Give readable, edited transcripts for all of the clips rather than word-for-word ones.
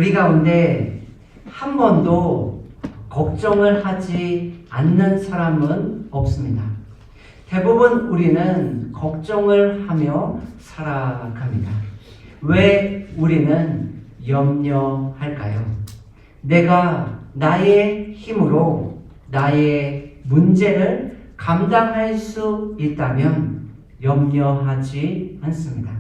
우리 가운데 한 번도 걱정을 하지 않는 사람은 없습니다. 대부분 우리는 걱정을 하며 살아갑니다. 왜 우리는 염려할까요? 내가 나의 힘으로 나의 문제를 감당할 수 있다면 염려하지 않습니다.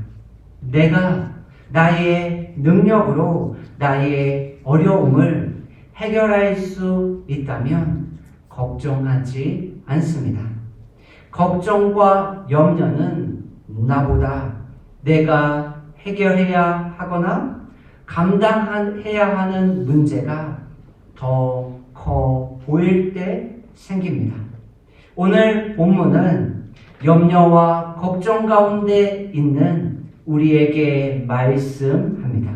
내가 나의 능력으로 나의 어려움을 해결할 수 있다면 걱정하지 않습니다. 걱정과 염려는 나보다 내가 해결해야 하거나 감당해야 하는 문제가 더 커 보일 때 생깁니다. 오늘 본문은 염려와 걱정 가운데 있는 우리에게 말씀합니다.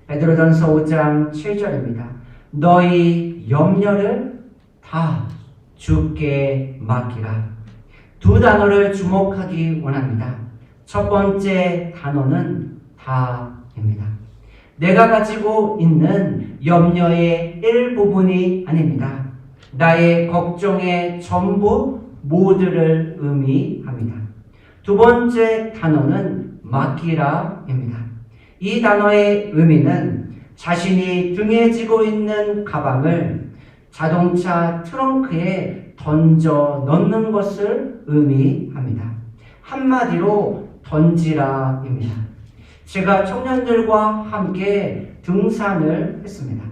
베드로전서 5장 7절입니다. 너희 염려를 다 주께 맡기라. 두 단어를 주목하기 원합니다. 첫 번째 단어는 다입니다. 내가 가지고 있는 염려의 일부분이 아닙니다. 나의 걱정의 전부 모두를 의미합니다. 두 번째 단어는 맡기라입니다. 이 단어의 의미는 자신이 등에 지고 있는 가방을 자동차 트렁크에 던져 넣는 것을 의미합니다. 한마디로 던지라입니다. 제가 청년들과 함께 등산을 했습니다.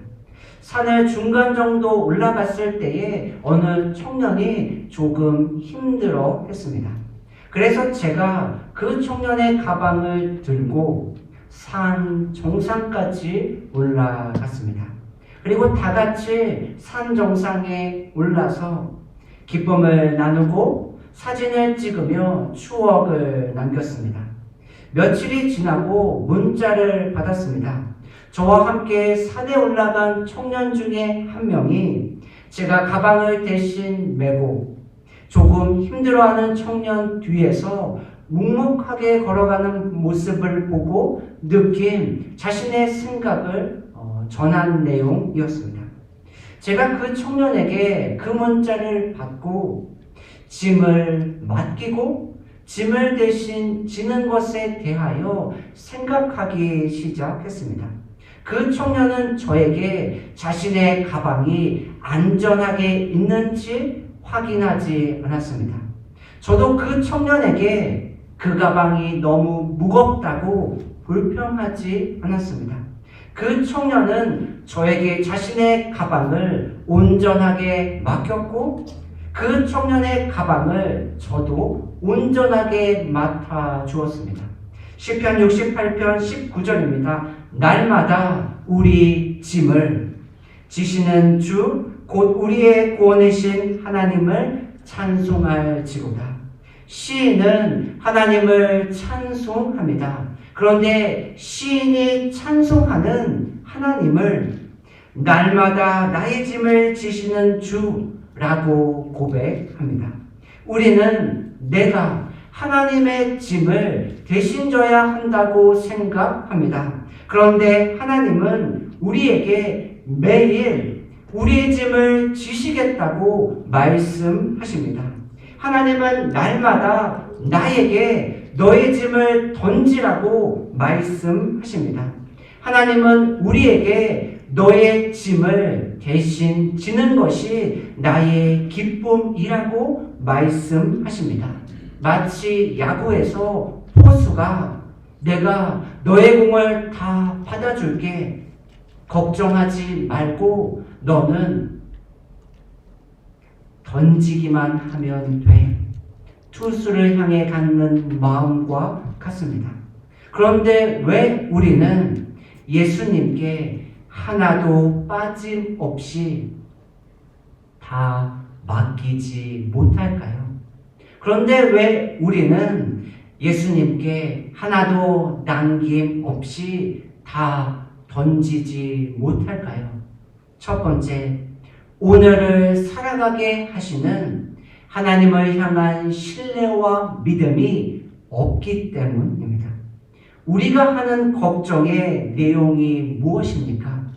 산을 중간 정도 올라갔을 때에 어느 청년이 조금 힘들어 했습니다. 그래서 제가 그 청년의 가방을 들고 산 정상까지 올라갔습니다. 그리고 다 같이 산 정상에 올라서 기쁨을 나누고 사진을 찍으며 추억을 남겼습니다. 며칠이 지나고 문자를 받았습니다. 저와 함께 산에 올라간 청년 중에 한 명이 제가 가방을 대신 메고 조금 힘들어하는 청년 뒤에서 묵묵하게 걸어가는 모습을 보고 느낀 자신의 생각을 전한 내용이었습니다. 제가 그 청년에게 그 문자를 받고 짐을 맡기고 짐을 대신 지는 것에 대하여 생각하기 시작했습니다. 그 청년은 저에게 자신의 가방이 안전하게 있는지 확인하지 않았습니다. 저도 그 청년에게 그 가방이 너무 무겁다고 불평하지 않았습니다. 그 청년은 저에게 자신의 가방을 온전하게 맡겼고 그 청년의 가방을 저도 온전하게 맡아 주었습니다. 시편 68편 19절입니다. 날마다 우리 짐을 지시는 주 곧 우리의 구원이신 하나님을 찬송할지로다. 시인은 하나님을 찬송합니다. 그런데 시인이 찬송하는 하나님을 날마다 나의 짐을 지시는 주라고 고백합니다. 우리는 내가 하나님의 짐을 대신 져야 한다고 생각합니다. 그런데 하나님은 우리에게 매일 우리의 짐을 지시겠다고 말씀하십니다. 하나님은 날마다 나에게 너의 짐을 던지라고 말씀하십니다. 하나님은 우리에게 너의 짐을 대신 지는 것이 나의 기쁨이라고 말씀하십니다. 마치 야구에서 포수가 내가 너의 공을 다 받아줄게. 걱정하지 말고 너는 던지기만 하면 돼. 투수를 향해 갖는 마음과 같습니다. 그런데 왜 우리는 예수님께 하나도 빠짐없이 다 맡기지 못할까요? 그런데 왜 우리는 예수님께 하나도 남김없이 다 던지지 못할까요? 첫 번째, 오늘을 살아가게 하시는 하나님을 향한 신뢰와 믿음이 없기 때문입니다. 우리가 하는 걱정의 내용이 무엇입니까?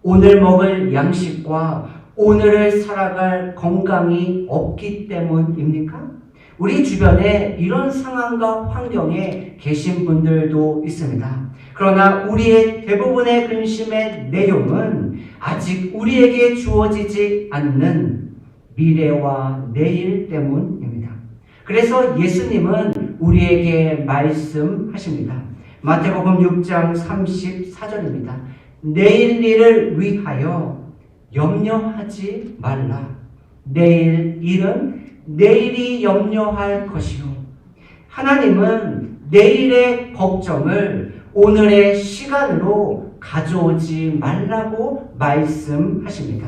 오늘 먹을 양식과 오늘을 살아갈 건강이 없기 때문입니까? 우리 주변에 이런 상황과 환경에 계신 분들도 있습니다. 그러나 우리의 대부분의 근심의 내용은 아직 우리에게 주어지지 않는 미래와 내일 때문입니다. 그래서 예수님은 우리에게 말씀하십니다. 마태복음 6장 34절입니다. 내일 일을 위하여 염려하지 말라. 내일 일은 내일이 염려할 것이요. 하나님은 내일의 걱정을 오늘의 시간으로 가져오지 말라고 말씀하십니다.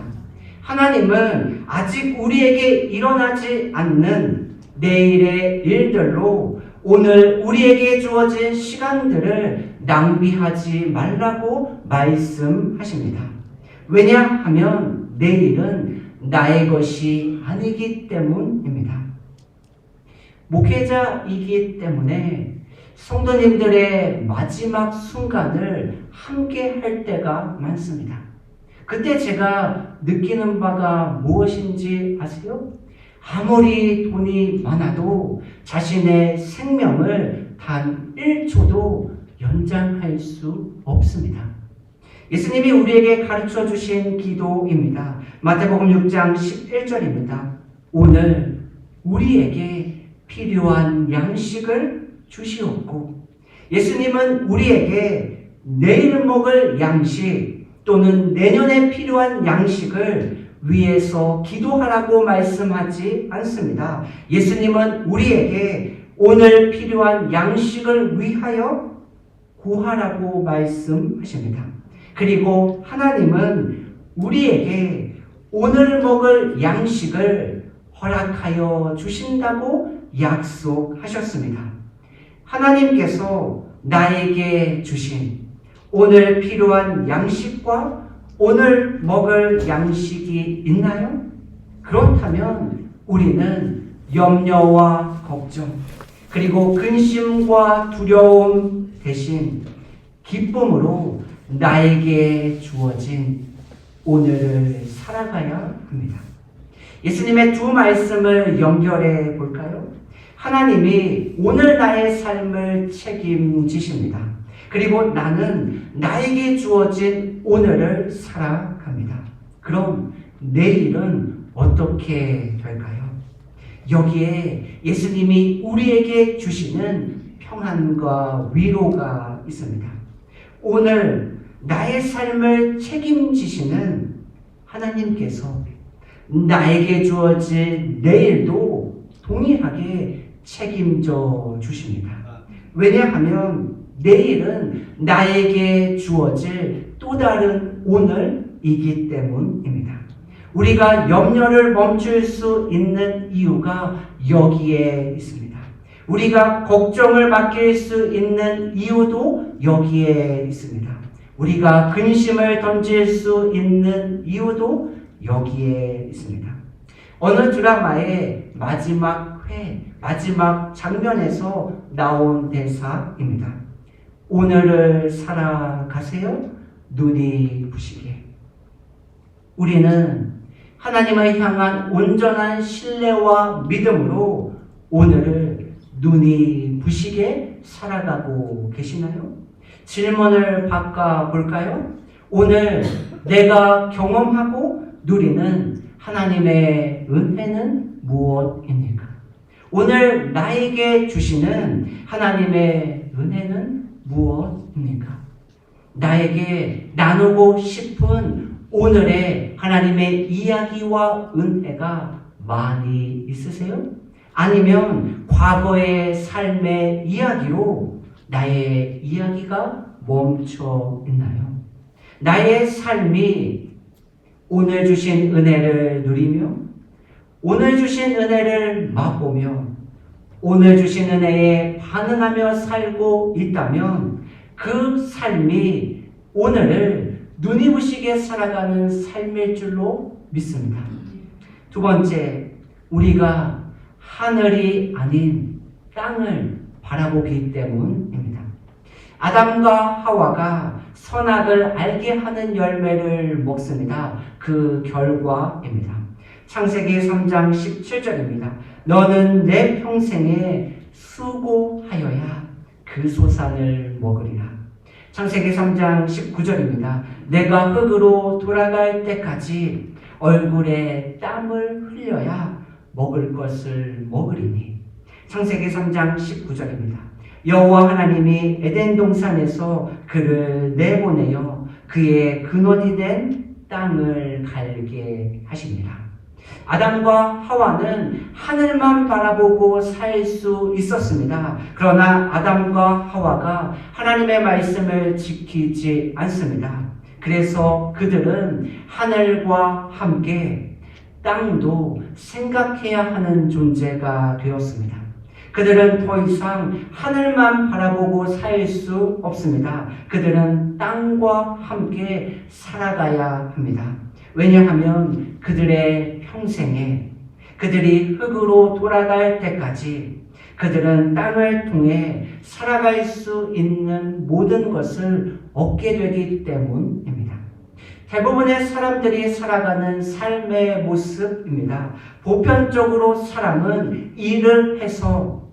하나님은 아직 우리에게 일어나지 않는 내일의 일들로 오늘 우리에게 주어진 시간들을 낭비하지 말라고 말씀하십니다. 왜냐하면 내일은 나의 것이 아니기 때문입니다. 목회자이기 때문에 성도님들의 마지막 순간을 함께 할 때가 많습니다. 그때 제가 느끼는 바가 무엇인지 아세요? 아무리 돈이 많아도 자신의 생명을 단 1초도 연장할 수 없습니다. 예수님이 우리에게 가르쳐 주신 기도입니다. 마태복음 6장 11절입니다. 오늘 우리에게 필요한 양식을 주시옵고, 예수님은 우리에게 내일 먹을 양식 또는 내년에 필요한 양식을 위해서 기도하라고 말씀하지 않습니다. 예수님은 우리에게 오늘 필요한 양식을 위하여 구하라고 말씀하십니다. 그리고 하나님은 우리에게 오늘 먹을 양식을 허락하여 주신다고 약속하셨습니다. 하나님께서 나에게 주신 오늘 필요한 양식과 오늘 먹을 양식이 있나요? 그렇다면 우리는 염려와 걱정, 그리고 근심과 두려움 대신 기쁨으로 나에게 주어진 오늘을 살아가야 합니다. 예수님의 두 말씀을 연결해 볼까요? 하나님이 오늘 나의 삶을 책임지십니다. 그리고 나는 나에게 주어진 오늘을 살아갑니다. 그럼 내일은 어떻게 될까요? 여기에 예수님이 우리에게 주시는 평안과 위로가 있습니다. 오늘 나의 삶을 책임지시는 하나님께서 나에게 주어질 내일도 동일하게 책임져 주십니다. 왜냐하면 내일은 나에게 주어질 또 다른 오늘이기 때문입니다. 우리가 염려를 멈출 수 있는 이유가 여기에 있습니다. 우리가 걱정을 맡길 수 있는 이유도 여기에 있습니다. 우리가 근심을 던질 수 있는 이유도 여기에 있습니다. 어느 드라마의 마지막 장면에서 나온 대사입니다. 오늘을 살아가세요. 눈이 부시게. 우리는 하나님을 향한 온전한 신뢰와 믿음으로 오늘을 눈이 부시게 살아가고 계시나요? 질문을 바꿔볼까요? 오늘 내가 경험하고 누리는 하나님의 은혜는 무엇입니까? 오늘 나에게 주시는 하나님의 은혜는 무엇입니까? 나에게 나누고 싶은 오늘의 하나님의 이야기와 은혜가 많이 있으세요? 아니면 과거의 삶의 이야기로 나의 이야기가 멈춰 있나요? 나의 삶이 오늘 주신 은혜를 누리며 오늘 주신 은혜를 맛보며 오늘 주신 은혜에 반응하며 살고 있다면 그 삶이 오늘을 눈이 부시게 살아가는 삶일 줄로 믿습니다. 두 번째, 우리가 하늘이 아닌 땅을 바라보기 때문입니다. 아담과 하와가 선악을 알게 하는 열매를 먹습니다. 그 결과입니다. 창세기 3장 17절입니다. 너는 내 평생에 수고하여야 그 소산을 먹으리라. 창세기 3장 19절입니다. 내가 흙으로 돌아갈 때까지 얼굴에 땀을 흘려야 먹을 것을 먹으리니. 창세기 3장 19절입니다. 여호와 하나님이 에덴 동산에서 그를 내보내어 그의 근원이 된 땅을 갈게 하십니다. 아담과 하와는 하늘만 바라보고 살 수 있었습니다. 그러나 아담과 하와가 하나님의 말씀을 지키지 않습니다. 그래서 그들은 하늘과 함께 땅도 생각해야 하는 존재가 되었습니다. 그들은 더 이상 하늘만 바라보고 살 수 없습니다. 그들은 땅과 함께 살아가야 합니다. 왜냐하면 그들의 평생에 그들이 흙으로 돌아갈 때까지 그들은 땅을 통해 살아갈 수 있는 모든 것을 얻게 되기 때문입니다. 대부분의 사람들이 살아가는 삶의 모습입니다. 보편적으로 사람은 일을 해서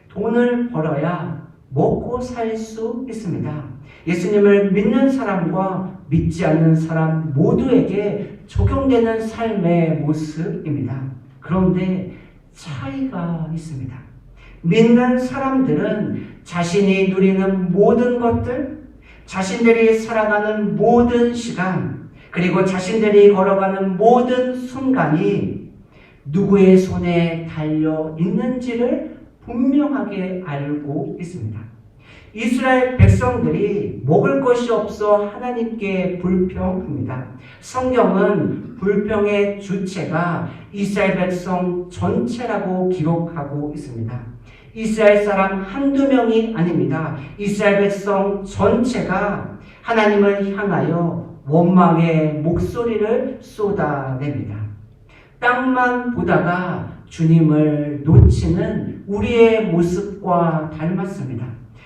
돈을 벌어야 먹고 살 수 있습니다. 예수님을 믿는 사람과 믿지 않는 사람 모두에게 적용되는 삶의 모습입니다. 그런데 차이가 있습니다. 믿는 사람들은 자신이 누리는 모든 것들, 자신들이 살아가는 모든 시간, 그리고 자신들이 걸어가는 모든 순간이 누구의 손에 달려 있는지를 분명하게 알고 있습니다. 이스라엘 백성들이 먹을 것이 없어 하나님께 불평합니다. 성경은 불평의 주체가 이스라엘 백성 전체라고 기록하고 있습니다. 이스라엘 사람 한두 명이 아닙니다. 이스라엘 백성 전체가 하나님을 향하여 원망의 목소리를 쏟아냅니다. 땅만 보다가 주님을 놓치는 우리의 모습과 닮았습니다.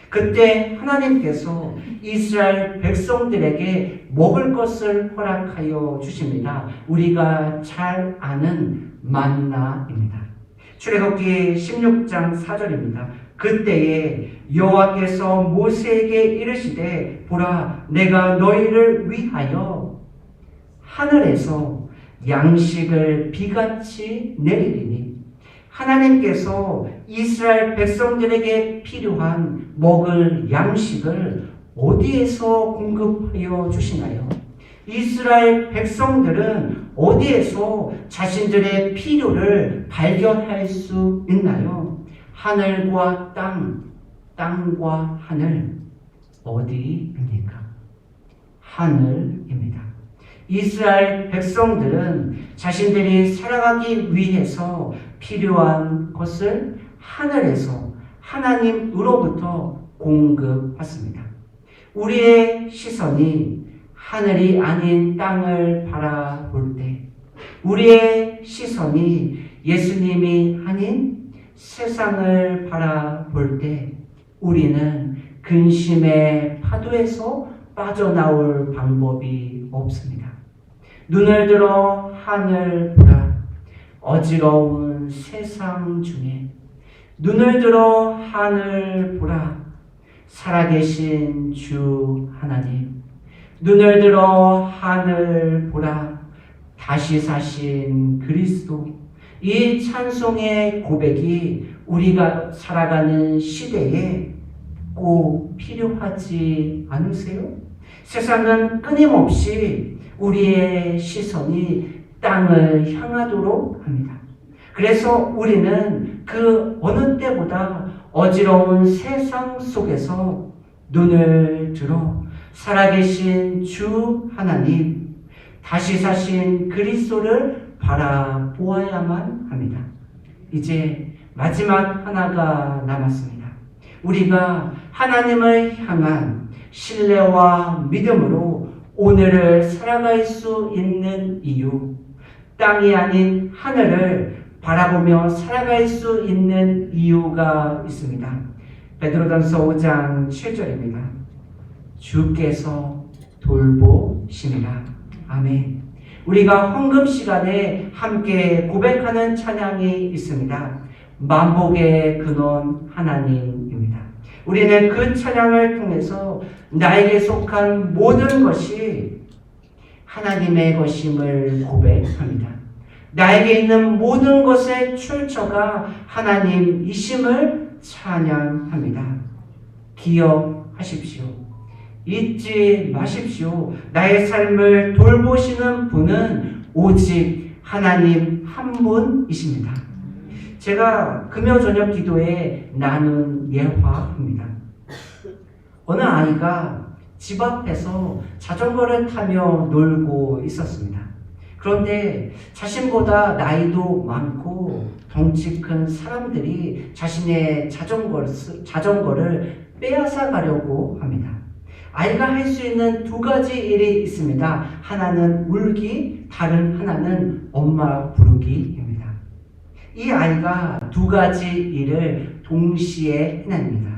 그때 하나님께서 이스라엘 백성들에게 먹을 것을 허락하여 주십니다. 우리가 잘 아는 만나입니다. 출애굽기 16장 4절입니다. 그때에 여호와께서 모세에게 이르시되 보라 내가 너희를 위하여 하늘에서 양식을 비같이 내리리니 하나님께서 이스라엘 백성들에게 필요한 먹을 양식을 어디에서 공급하여 주시나요? 이스라엘 백성들은 어디에서 자신들의 필요를 발견할 수 있나요? 하늘과 땅, 땅과 하늘, 어디입니까? 하늘입니다. 이스라엘 백성들은 자신들이 살아가기 위해서 필요한 것을 하늘에서 하나님으로부터 공급받습니다. 우리의 시선이 하늘이 아닌 땅을 바라볼 때, 우리의 시선이 예수님이 아닌 세상을 바라볼 때, 우리는 근심의 파도에서 빠져나올 방법이 없습니다. 눈을 들어 하늘 보라. 어지러운 세상 중에 눈을 들어 하늘 보라. 살아계신 주 하나님. 눈을 들어 하늘 보라. 다시 사신 그리스도. 이 찬송의 고백이 우리가 살아가는 시대에 꼭 필요하지 않으세요? 세상은 끊임없이 우리의 시선이 땅을 향하도록 합니다. 그래서 우리는 그 어느 때보다 어지러운 세상 속에서 눈을 들어 살아계신 주 하나님, 다시 사신 그리스도를 바라보아야만 합니다. 이제 마지막 하나가 남았습니다. 우리가 하나님을 향한 신뢰와 믿음으로 오늘을 살아갈 수 있는 이유, 땅이 아닌 하늘을 바라보며 살아갈 수 있는 이유가 있습니다. 베드로전서 5장 7절입니다. 주께서 돌보심이라. 아멘. 우리가 헌금 시간에 함께 고백하는 찬양이 있습니다. 만복의 근원 하나님입니다. 우리는 그 찬양을 통해서 나에게 속한 모든 것이 하나님의 것임을 고백합니다. 나에게 있는 모든 것의 출처가 하나님이심을 찬양합니다. 기억하십시오. 잊지 마십시오. 나의 삶을 돌보시는 분은 오직 하나님 한 분이십니다. 제가 금요 저녁 기도에 나눈 예화입니다. 어느 아이가 집 앞에서 자전거를 타며 놀고 있었습니다. 그런데 자신보다 나이도 많고 덩치 큰 사람들이 자신의 자전거를 빼앗아 가려고 합니다. 아이가 할 수 있는 두 가지 일이 있습니다. 하나는 울기, 다른 하나는 엄마 부르기입니다. 이 아이가 두 가지 일을 동시에 해냅니다.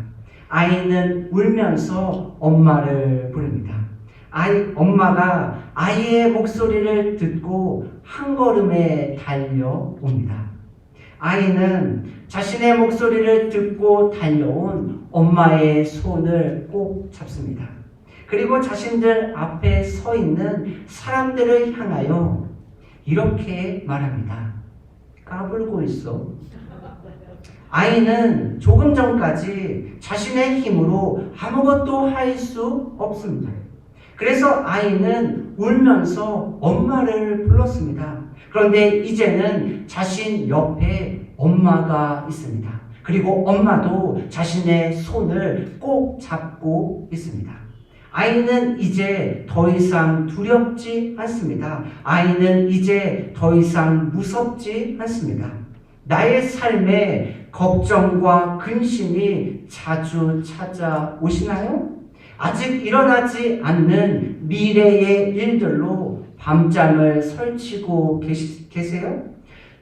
아이는 울면서 엄마를 부릅니다. 엄마가 아이의 목소리를 듣고 한 걸음에 달려옵니다. 아이는 자신의 목소리를 듣고 달려온 엄마의 손을 꼭 잡습니다. 그리고 자신들 앞에 서 있는 사람들을 향하여 이렇게 말합니다. 까불고 있어. 아이는 조금 전까지 자신의 힘으로 아무것도 할 수 없습니다. 그래서 아이는 울면서 엄마를 불렀습니다. 그런데 이제는 자신 옆에 엄마가 있습니다. 그리고 엄마도 자신의 손을 꼭 잡고 있습니다. 아이는 이제 더 이상 두렵지 않습니다. 아이는 이제 더 이상 무섭지 않습니다. 나의 삶에 걱정과 근심이 자주 찾아오시나요? 아직 일어나지 않는 미래의 일들로 밤잠을 설치고 계세요?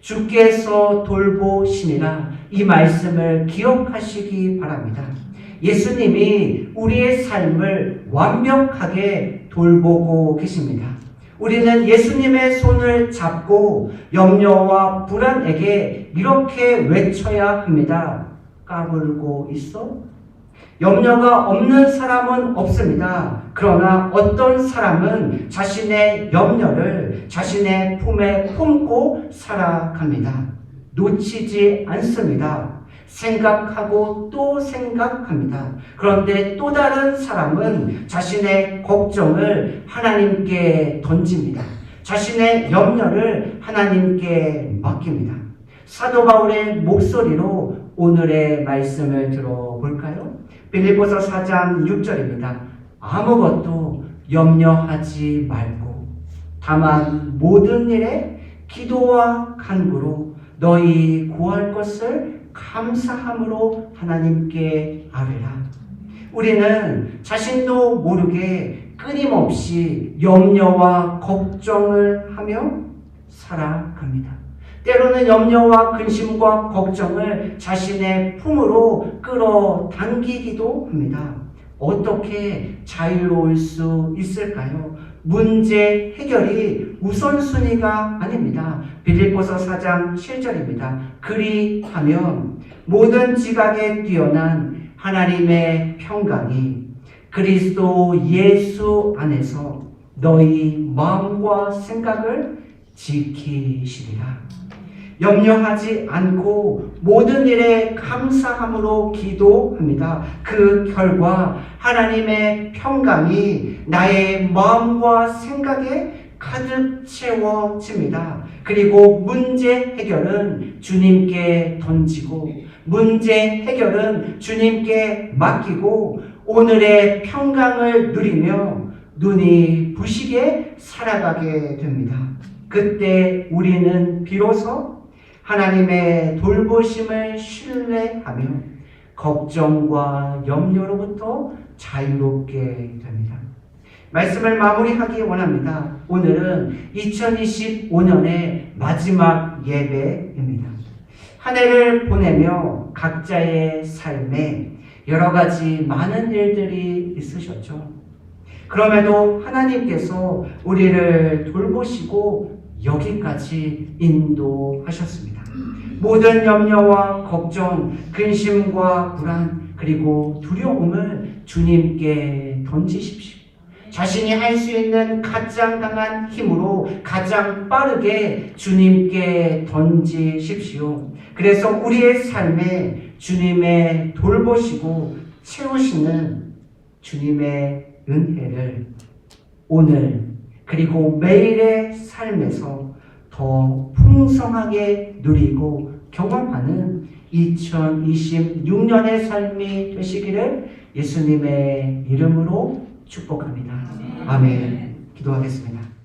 주께서 돌보심이라 이 말씀을 기억하시기 바랍니다. 예수님이 우리의 삶을 완벽하게 돌보고 계십니다. 우리는 예수님의 손을 잡고 염려와 불안에게 이렇게 외쳐야 합니다. 까불고 있어? 염려가 없는 사람은 없습니다. 그러나 어떤 사람은 자신의 염려를 자신의 품에 품고 살아갑니다. 놓치지 않습니다. 생각하고 또 생각합니다. 그런데 또 다른 사람은 자신의 걱정을 하나님께 던집니다. 자신의 염려를 하나님께 맡깁니다. 사도 바울의 목소리로 오늘의 말씀을 들어볼까요? 빌립보서 4장 6절입니다. 아무것도 염려하지 말고 다만 모든 일에 기도와 간구로 너희 구할 것을 감사함으로 하나님께 아뢰라. 우리는 자신도 모르게 끊임없이 염려와 걱정을 하며 살아갑니다. 때로는 염려와 근심과 걱정을 자신의 품으로 끌어당기기도 합니다. 어떻게 자유로울 수 있을까요? 문제 해결이 우선순위가 아닙니다. 빌립보서 4장 7절입니다. 그리하면 모든 지각에 뛰어난 하나님의 평강이 그리스도 예수 안에서 너희 마음과 생각을 지키시리라. 염려하지 않고 모든 일에 감사함으로 기도합니다. 그 결과 하나님의 평강이 나의 마음과 생각에 가득 채워집니다. 그리고 문제 해결은 주님께 던지고 문제 해결은 주님께 맡기고 오늘의 평강을 누리며 눈이 부시게 살아가게 됩니다. 그때 우리는 비로소 하나님의 돌보심을 신뢰하며 걱정과 염려로부터 자유롭게 됩니다. 말씀을 마무리하기 원합니다. 오늘은 2025년의 마지막 예배입니다. 한 해를 보내며 각자의 삶에 여러 가지 많은 일들이 있으셨죠. 그럼에도 하나님께서 우리를 돌보시고 여기까지 인도하셨습니다. 모든 염려와 걱정, 근심과 불안, 그리고 두려움을 주님께 던지십시오. 자신이 할 수 있는 가장 강한 힘으로 가장 빠르게 주님께 던지십시오. 그래서 우리의 삶에 주님의 돌보시고 채우시는 주님의 은혜를 오늘 그리고 매일의 삶에서 더 풍성하게 누리고 경험하는 2026년의 삶이 되시기를 예수님의 이름으로 축복합니다. 아멘. 기도하겠습니다.